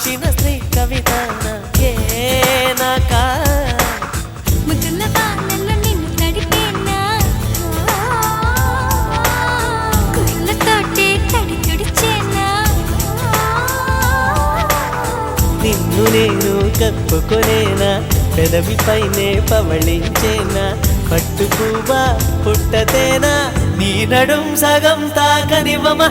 మెచ్చిన శ్రీ కవిత నాకా ముద్దుల బాణంలో నిన్ను తడిపేనా కుర్రలతోటే తడి తుడిచేనా నిన్ను నేను కప్పుకొనేనా పెదవి పైనే పవళించేనా పట్టుకువా పుట్టతేనా నీ నడుం సగం తాకనివ్వమా